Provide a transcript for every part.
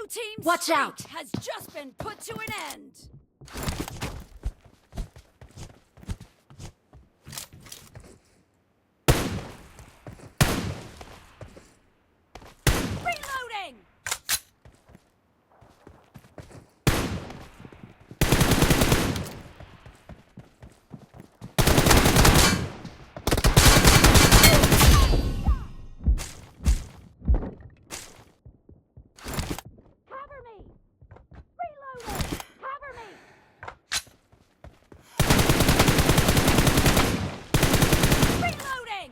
Blue team's Watch streak out. has just been put to an end. Reloading! Cover me! Reloading! Cover me! Reloading!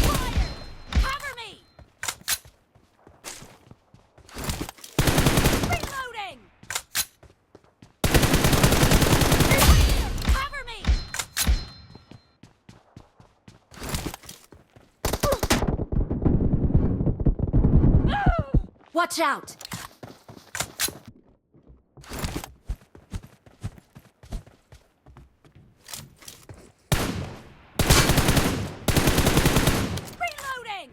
Fire! Cover me! Reloading! Cover me! Watch out! Reloading!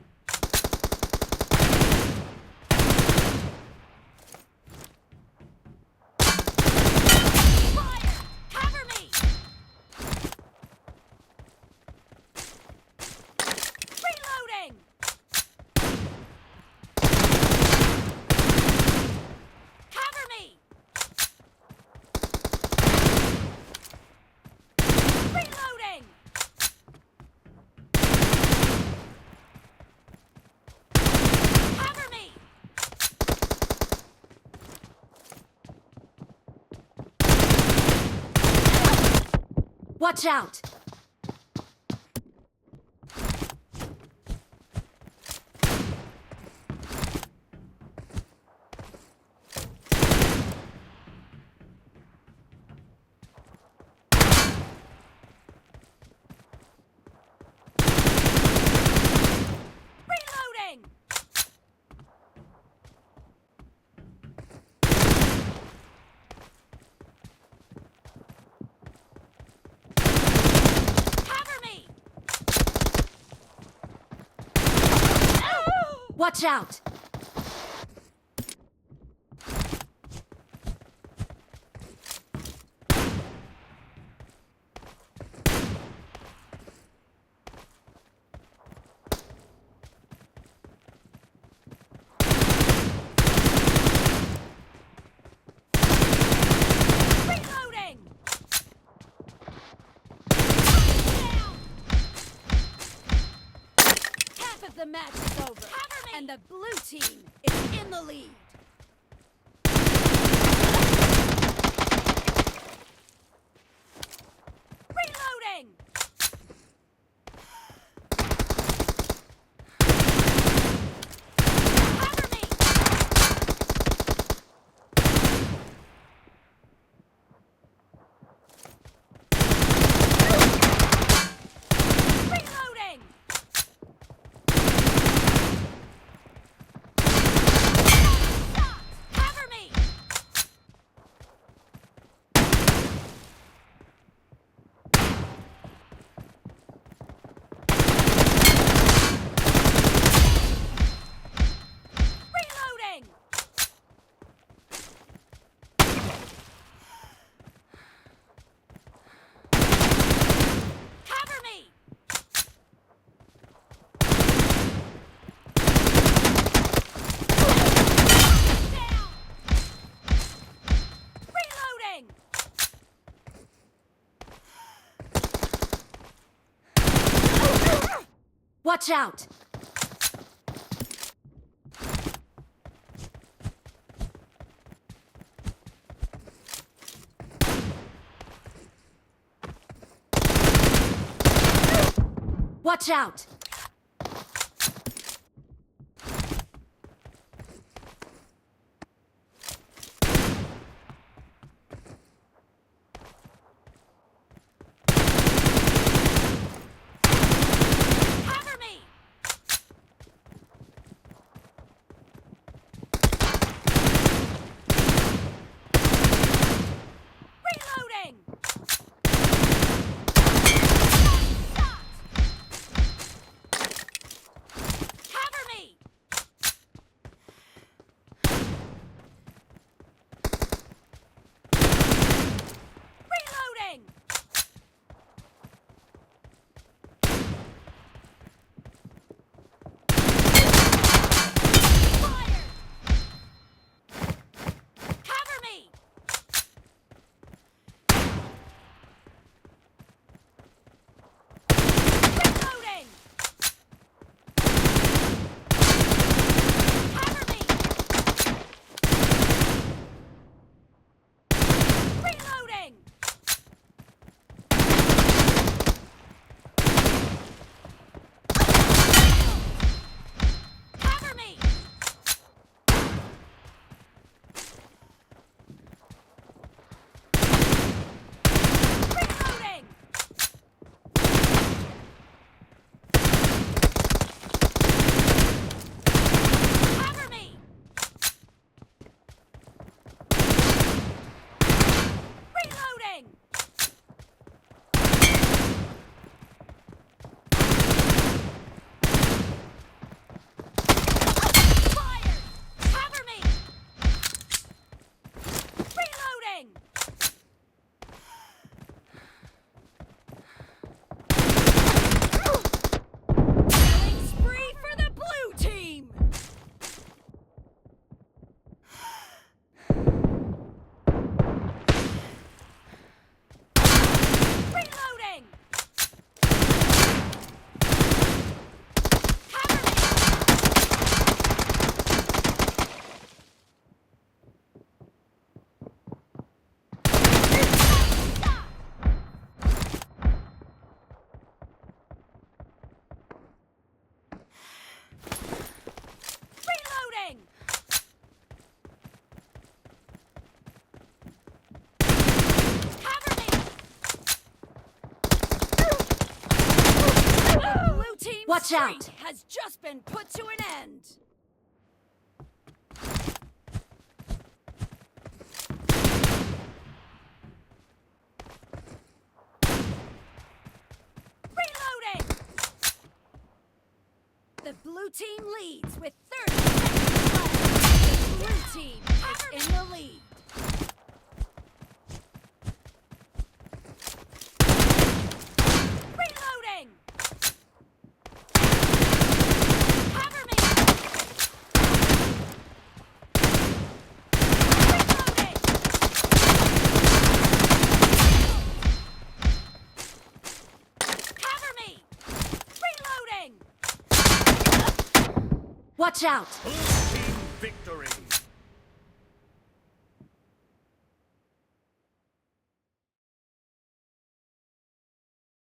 Fire! Cover me! Reloading! Cover me! Reloading! Cover me! Watch out! Reloading! Cover me! Watch out! Reloading! Down! Half of the match is over. Cover me! And the blue team is in the lead. Reloading! Cover me! Reloading! Stop! Cover me! Reloading! Cover me! Down! Reloading! Watch out! Watch out! Cover me! Reloading! Watch streak out. has just been put to an end. Reloading! The blue team leads with 30 seconds left. The blue team is in the lead. Reloading! Cover me! Reloading! Cover me! Reloading! Watch out. Blue team victory.